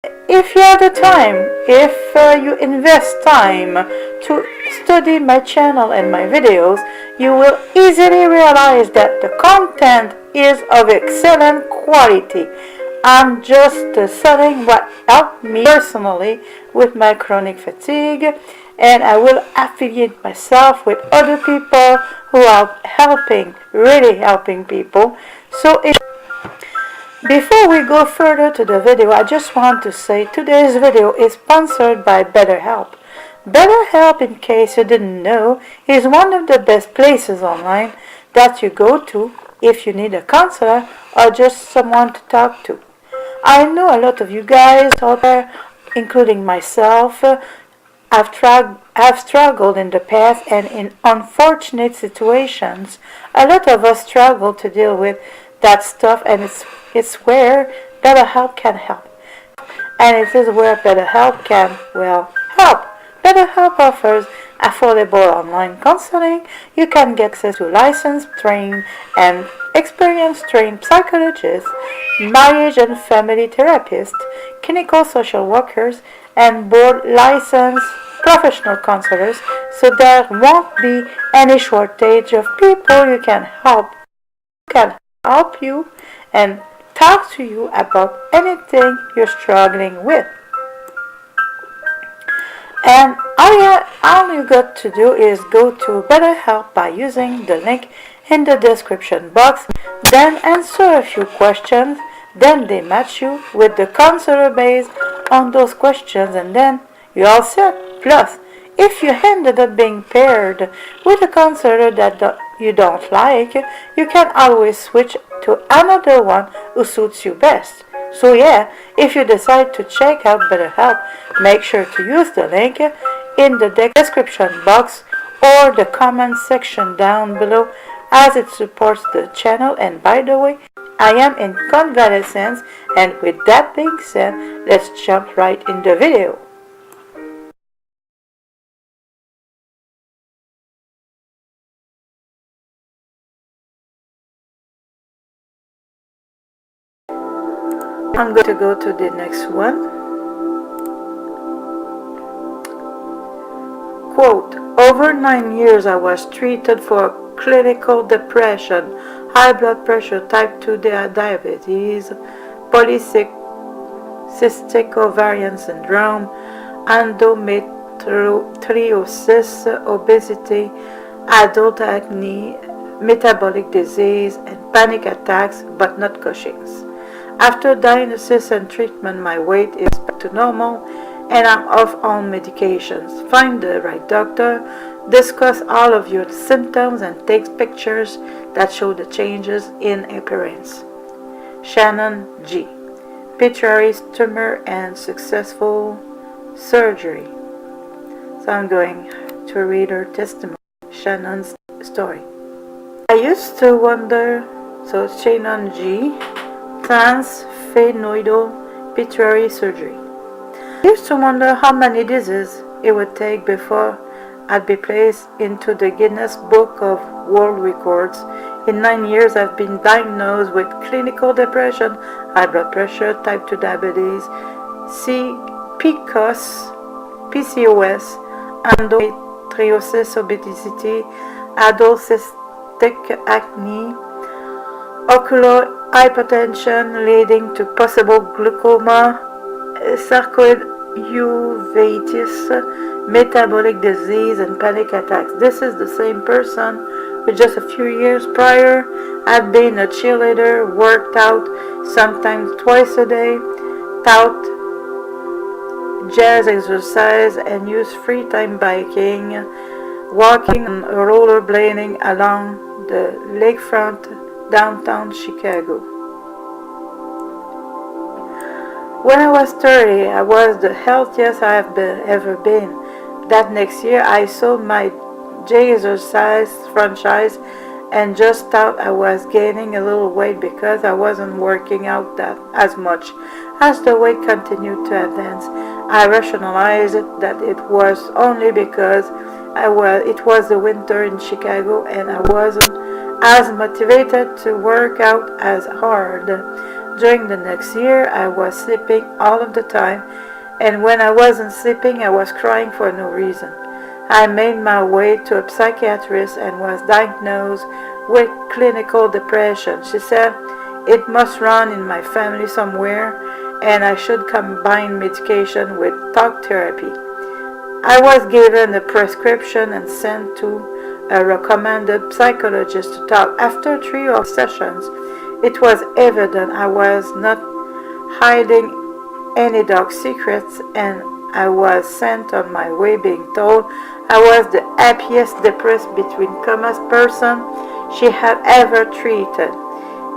If you have the time, if you invest time to study my channel and my videos, you will easily realize that the content is of excellent quality. I'm just selling what helped me personally with my chronic fatigue, and I will affiliate myself with other people who are really helping people. So before we go further to the video, I just want to say today's video is sponsored by BetterHelp. BetterHelp, in case you didn't know, is one of the best places online that you go to if you need a counselor or just someone to talk to. I know a lot of you guys out there, including myself, have struggled in the past, and in unfortunate situations, a lot of us struggle to deal with that stuff, and it's where BetterHelp can help. And it is where BetterHelp can, help. BetterHelp offers affordable online counseling. You can get access to licensed, trained, and experienced trained psychologists, marriage and family therapists, clinical social workers, and board licensed professional counselors, so there won't be any shortage of people who can help you and talk to you about anything you're struggling with. And all you got to do is go to BetterHelp by using the link in the description box, then answer a few questions, then they match you with the counselor based on those questions, and then you're all set. Plus, if you ended up being paired with a counselor that you don't like, you can always switch to another one who suits you best. So yeah, if you decide to check out BetterHelp, make sure to use the link in the description box or the comment section down below, as it supports the channel. And by the way, I am in convalescence, and with that being said, let's jump right in the video. I'm going to go to the next one. Quote, over 9 years I was treated for clinical depression, high blood pressure, type 2 diabetes, polycystic ovarian syndrome, endometriosis, obesity, adult acne, metabolic disease, and panic attacks, but not Cushing's. After diagnosis and treatment, my weight is back to normal, and I'm off all medications. Find the right doctor, discuss all of your symptoms, and take pictures that show the changes in appearance. Shannon G. Pituitary tumor and successful surgery. So I'm going to read her testimony, Shannon's story. I used to wonder, so Shannon G. Transphenoidal pituitary surgery. I used to wonder how many diseases it would take before I'd be placed into the Guinness Book of World Records. In 9 years, I've been diagnosed with clinical depression, high blood pressure, type 2 diabetes, PCOS, endometriosis, obesity, adult cystic acne, ocular hypertension leading to possible glaucoma, sarcoid uveitis, metabolic disease, and panic attacks. This is the same person who just a few years prior had been a cheerleader, worked out sometimes twice a day, taught jazz exercise, and used free time biking, walking and rollerblading along the lakefront downtown Chicago. When I was 30, I was the healthiest I have ever been. That next year, I sold my Jazzercise franchise and just thought I was gaining a little weight because I wasn't working out that as much. As the weight continued to advance, I rationalized that it was only because it was the winter in Chicago and I wasn't as motivated to work out as hard. During the next year, I was sleeping all of the time, and when I wasn't sleeping, I was crying for no reason. I made my way to a psychiatrist and was diagnosed with clinical depression. She said it must run in my family somewhere, and I should combine medication with talk therapy. I was given a prescription and sent to a recommended psychologist to talk. After 3 sessions, it was evident I was not hiding any dark secrets, and I was sent on my way being told I was the happiest depressed between commas person she had ever treated.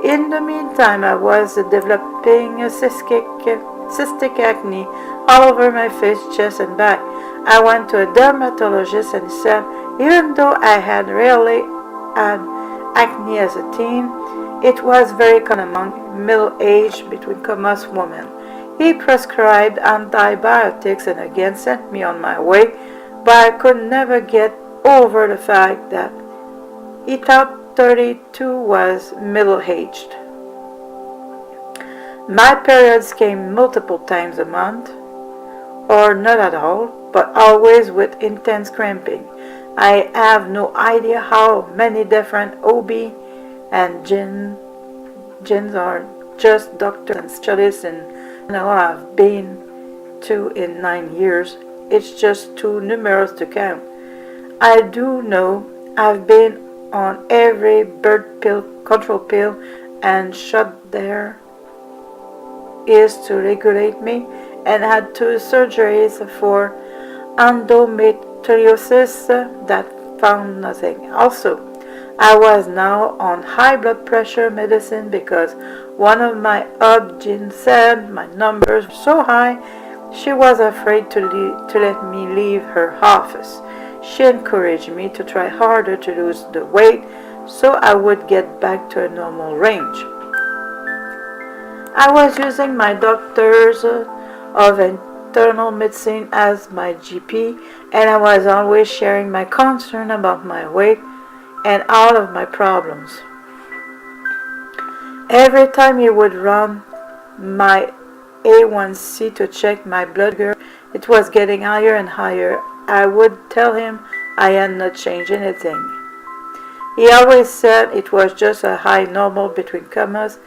In the meantime, I was developing a cystic acne all over my face, chest, and back. I went to a dermatologist and he said even though I had rarely had acne as a teen, it was very common among middle-aged between commas women. He prescribed antibiotics and again sent me on my way, but I could never get over the fact that he thought 32 was middle-aged. My periods came multiple times a month, or not at all, but always with intense cramping. I have no idea how many different OB and GYNs are just doctors and specialists in all I've been to in 9 years. It's just too numerous to count. I do know I've been on every bird pill, control pill, and shot there is to regulate me, and had 2 surgeries for endometriosis that found nothing. Also, I was now on high blood pressure medicine because one of my OB-GYNs said my numbers were so high she was afraid to let me leave her office. She encouraged me to try harder to lose the weight so I would get back to a normal range. I was using my doctors of internal medicine as my GP, and I was always sharing my concern about my weight and all of my problems. Every time he would run my A1C to check my blood sugar, it was getting higher and higher. I would tell him I had not changed anything. He always said it was just a high normal between commas,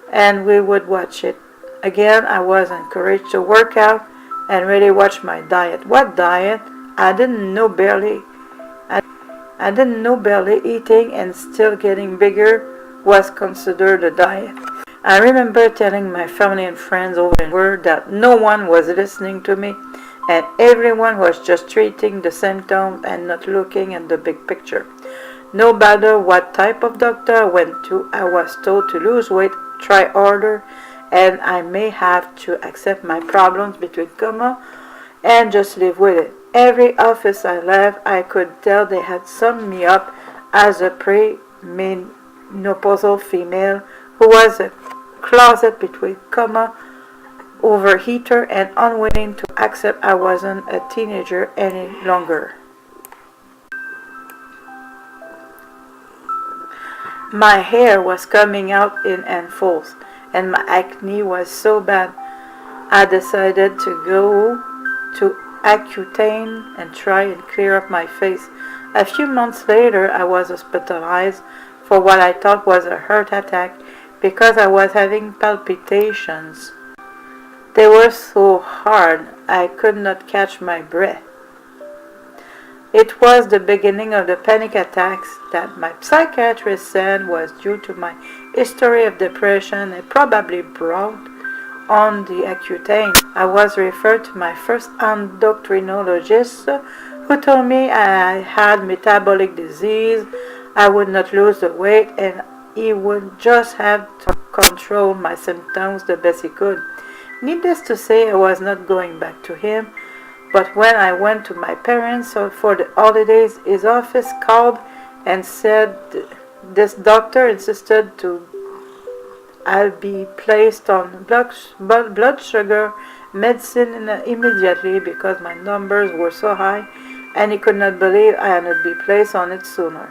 and we would watch it. Again, I was encouraged to work out and really watch my diet. What diet? I didn't know barely eating and still getting bigger was considered a diet. I remember telling my family and friends over and over that no one was listening to me and everyone was just treating the symptoms and not looking at the big picture. No matter what type of doctor I went to, I was told to lose weight, try harder, and I may have to accept my problems between commas and just live with it. Every office I left, I could tell they had summed me up as a pre-menopausal female who was a closet between comma overeater and unwilling to accept I wasn't a teenager any longer. My hair was coming out in handfuls, and my acne was so bad I decided to go to Accutane and try and clear up my face. A few months later, I was hospitalized for what I thought was a heart attack because I was having palpitations. They were so hard I could not catch my breath. It was the beginning of the panic attacks that my psychiatrist said was due to my history of depression and probably brought on the Accutane. I was referred to my first endocrinologist who told me I had metabolic disease, I would not lose the weight, and he would just have to control my symptoms the best he could. Needless to say, I was not going back to him. But when I went to my parents for the holidays, his office called and said this doctor insisted I'll be placed on blood sugar medicine immediately because my numbers were so high, and he could not believe I had not been placed on it sooner.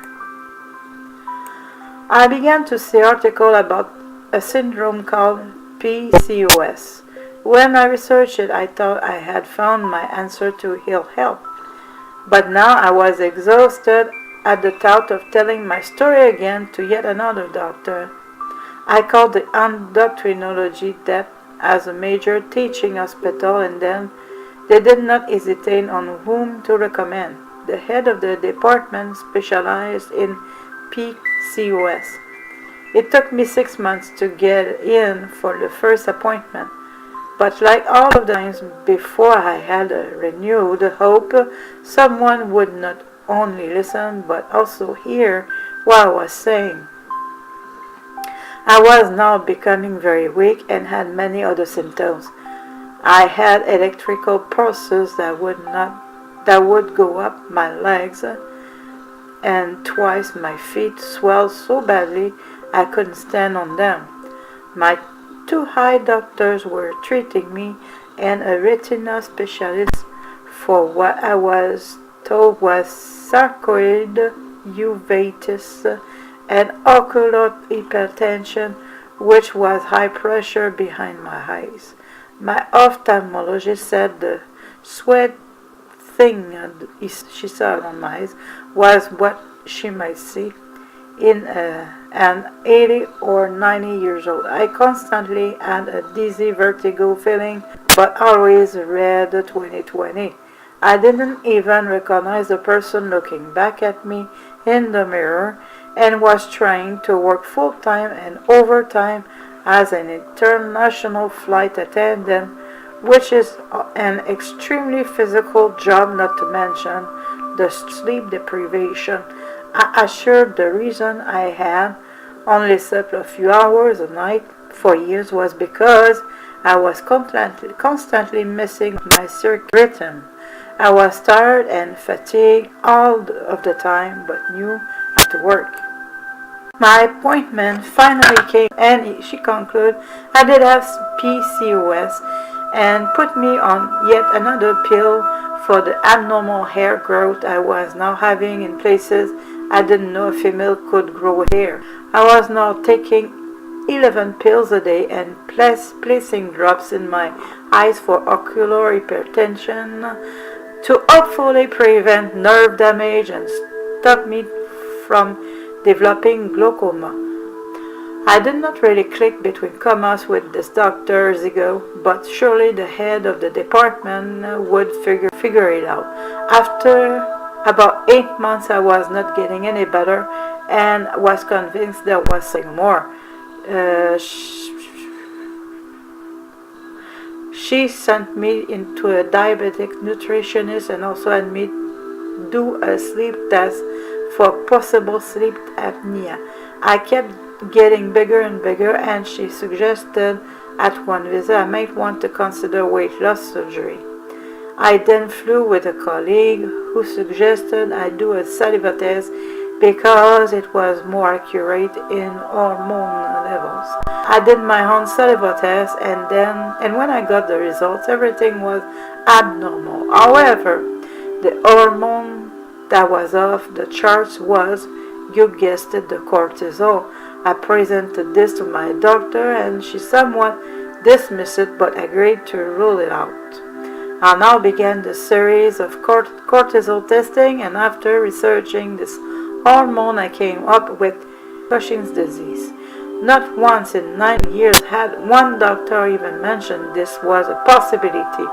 I began to see articles about a syndrome called PCOS. When I researched it, I thought I had found my answer to ill health. But now I was exhausted at the thought of telling my story again to yet another doctor. I called the endocrinology that as a major teaching hospital, and then they did not hesitate on whom to recommend. The head of the department specialized in PCOS. It took me 6 months to get in for the first appointment, but like all of the times before, I had a renewed hope someone would not only listen but also hear what I was saying. I was now becoming very weak and had many other symptoms. I had electrical pulses that would go up my legs, and twice my feet swelled so badly I couldn't stand on them. My two eye doctors were treating me, and a retina specialist for what I was told was sarcoid uveitis and ocular hypertension, which was high pressure behind my eyes. My ophthalmologist said the sweat thing she saw on my eyes was what she might see in an 80 or 90 years old. I constantly had a dizzy vertigo feeling, but always read 20/20. I didn't even recognize the person looking back at me in the mirror, and was trying to work full-time and overtime as an international flight attendant, which is an extremely physical job, not to mention the sleep deprivation. I assured the reason I had only slept a few hours a night for years was because I was constantly missing my circadian rhythm. I was tired and fatigued all of the time, but knew I had to work. My appointment finally came, and she concluded I did have PCOS and put me on yet another pill for the abnormal hair growth I was now having in places I didn't know a female could grow hair. I was now taking 11 pills a day and placing drops in my eyes for ocular hypertension to hopefully prevent nerve damage and stop me from developing glaucoma. I did not really click between commas with this doctor years ago, but surely the head of the department would figure it out. After about 8 months, I was not getting any better and was convinced there was something more. She sent me into a diabetic nutritionist and also had me do a sleep test for possible sleep apnea. I kept getting bigger and bigger, and she suggested at one visit I might want to consider weight loss surgery. I then flew with a colleague who suggested I do a saliva test because it was more accurate in hormone levels. I did my own saliva test, and when I got the results, everything was abnormal. However, the hormone that was off the charts was, you guessed it, the cortisol. I presented this to my doctor, and she somewhat dismissed it but agreed to rule it out. I now began the series of cortisol testing, and after researching this hormone, I came up with Cushing's disease. Not once in 9 years had one doctor even mentioned this was a possibility.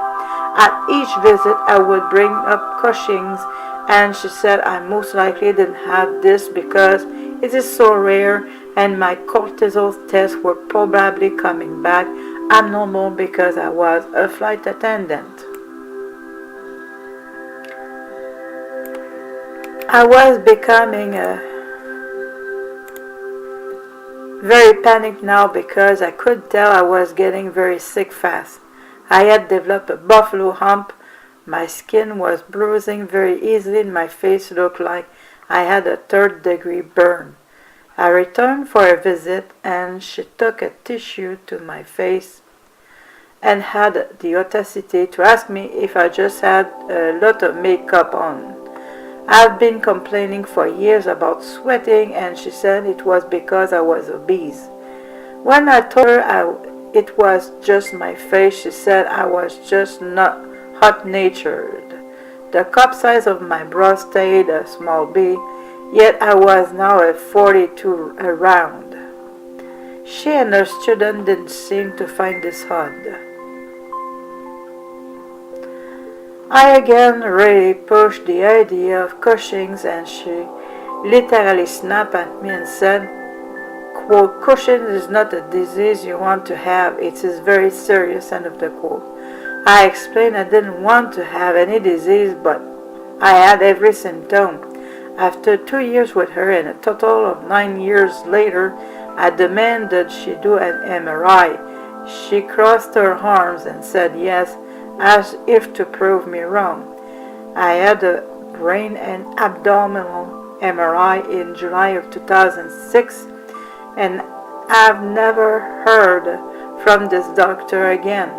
At each visit, I would bring up Cushing's, and she said I most likely didn't have this because it is so rare, and my cortisol tests were probably coming back abnormal because I was a flight attendant. I was becoming very panicked now because I could tell I was getting very sick fast. I had developed a buffalo hump. My skin was bruising very easily, and my face looked like I had a 3rd-degree burn. I returned for a visit, and she took a tissue to my face and had the audacity to ask me if I just had a lot of makeup on. I've been complaining for years about sweating, and she said it was because I was obese. When I told her it was just my face, she said I was just not hot-natured. The cup size of my bra stayed a small b, yet I was now a 42 around. She and her student didn't seem to find this odd. I again really pushed the idea of Cushing's, and she literally snapped at me and said, quote, Cushing is not a disease you want to have, it is very serious, end of the quote. I explained I didn't want to have any disease, but I had every symptom. After 2 years with her and a total of 9 years later, I demanded she do an MRI. She crossed her arms and said yes, as if to prove me wrong. I had a brain and abdominal MRI in July of 2006, and I've never heard from this doctor again.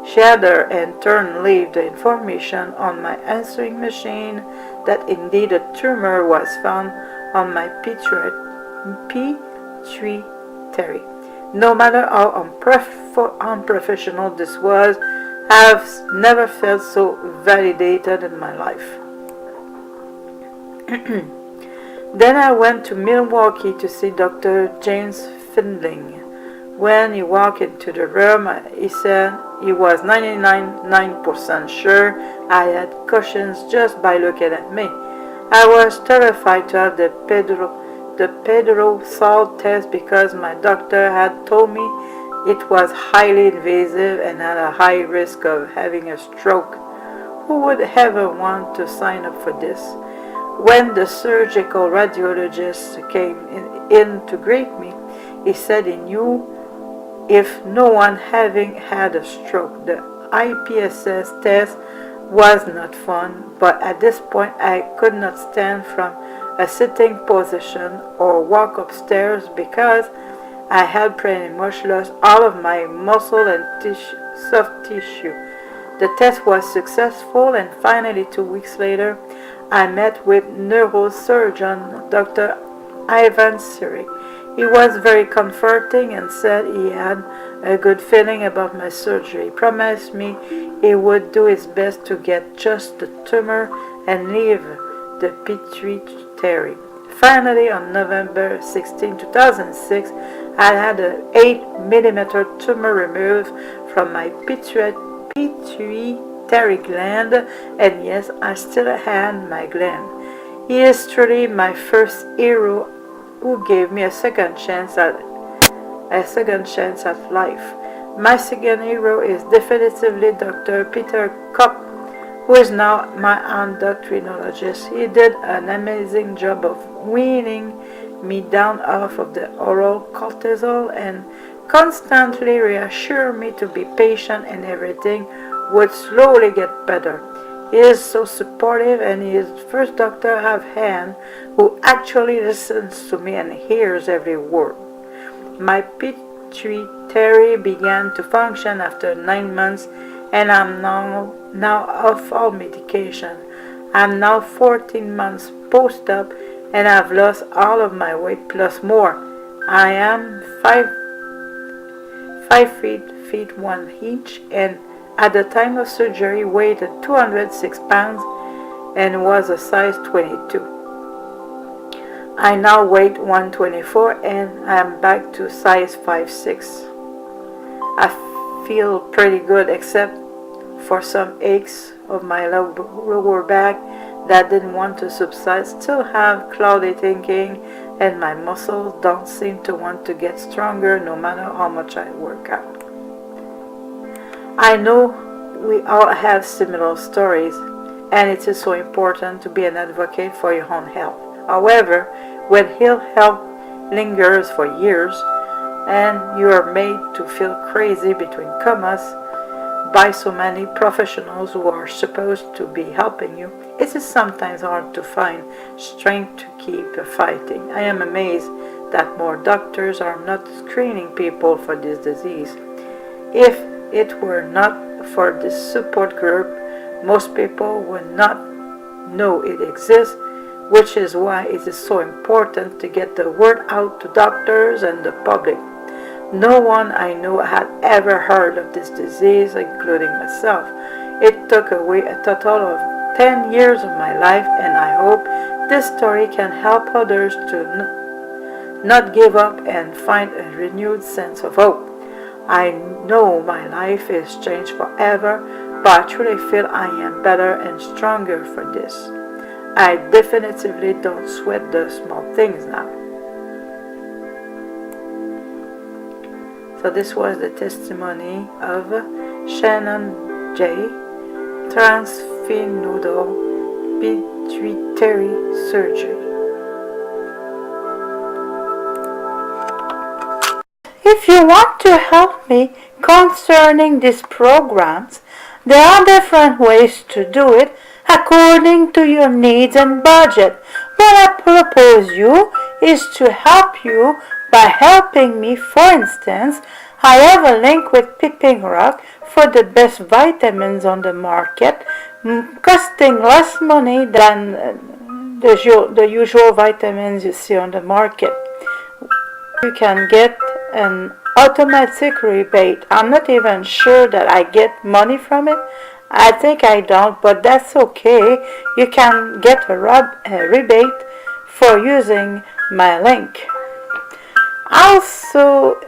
She had her intern leave the information on my answering machine that indeed a tumor was found on my pituitary. No matter how unprofessional this was, I've never felt so validated in my life. Then I went to Milwaukee to see Dr. James Findling. When he walked into the room, he said he was 99% sure I had Cushing's just by looking at me. I was terrified to have the pedro salt test because my doctor had told me it was highly invasive and had a high risk of having a stroke. Who would ever want to sign up for this? When the surgical radiologist came in to greet me, he said he knew if no one having had a stroke. The IPSS test was not fun, but at this point I could not stand from a sitting position or walk upstairs because I had pretty much lost all of my muscle and soft tissue. The test was successful, and finally 2 weeks later I met with neurosurgeon Dr. Ivan Siri. He was very comforting and said he had a good feeling about my surgery. He promised me he would do his best to get just the tumor and leave the pituitary. Finally, on November 16, 2006, I had an 8-millimeter tumor removed from my pituitary gland, and yes, I still had my gland. He is truly my first hero who gave me a second chance at life. My second hero is definitively Dr. Peter Kopp, who is now my endocrinologist. He did an amazing job of weaning me down off of the oral cortisol and constantly reassured me to be patient and everything would slowly get better. He is so supportive, and he is the first doctor I've had who actually listens to me and hears every word. My pituitary began to function after 9 months, and I'm now off all medication. I'm now 14 months post-op, and I've lost all of my weight plus more. I am 5 feet 1 inch, and at the time of surgery weighed 206 pounds and was a size 22. I now weigh 124 and I'm back to size 5'6". I feel pretty good except for some aches of my lower back that didn't want to subside. Still have cloudy thinking, and my muscles don't seem to want to get stronger no matter how much I work out. I know we all have similar stories, and it is so important to be an advocate for your own health. However, when ill health lingers for years and you are made to feel crazy between commas by so many professionals who are supposed to be helping you, it is sometimes hard to find strength to keep fighting. I am amazed that more doctors are not screening people for this disease. If it were not for this support group, most people would not know it exists, which is why it is so important to get the word out to doctors and the public. No one I knew had ever heard of this disease, including myself. It took away a total of 10 years of my life, and I hope this story can help others to not give up and find a renewed sense of hope. I know my life is changed forever, but I truly feel I am better and stronger for this. I definitively don't sweat the small things now. So this was the testimony of Shannon J. Transfenodal pituitary surgery. If you want to help me concerning these programs, there are different ways to do it according to your needs and budget. What I propose you is to help you by helping me. For instance, I have a link with Peeping Rock for the best vitamins on the market, costing less money than the usual vitamins you see on the market. You can get an automatic rebate. I'm not even sure that I get money from it. I think I don't, but that's okay. You can get a rebate for using my link. I also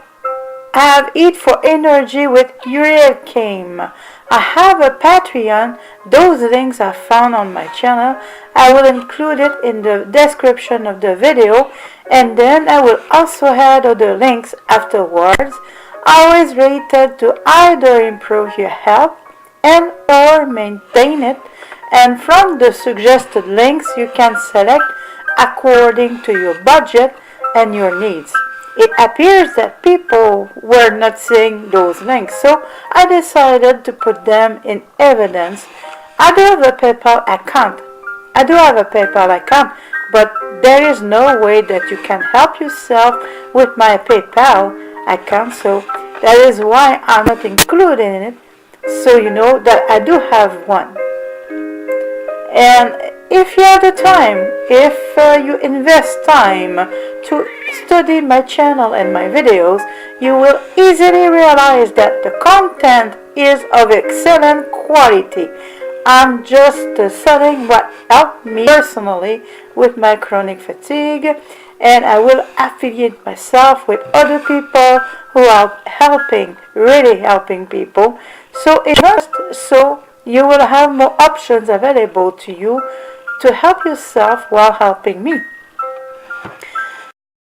have Eat for Energy with Uriel Kim. I have a Patreon. Those links are found on my channel. I will include it in the description of the video, and then I will also add other links afterwards, always related to either improve your health and or maintain it. And from the suggested links you can select according to your budget and your needs. It appears that people were not seeing those links, so I decided to put them in evidence. I do have a PayPal account, but there is no way that you can help yourself with my PayPal account, so that is why I'm not including it, so you know that I do have one. And if you have the time, if you invest time to study my channel and my videos, you will easily realize that the content is of excellent quality. I'm just selling what helped me personally with my chronic fatigue, and I will affiliate myself with other people who are really helping people. So you will have more options available to you to help yourself while helping me.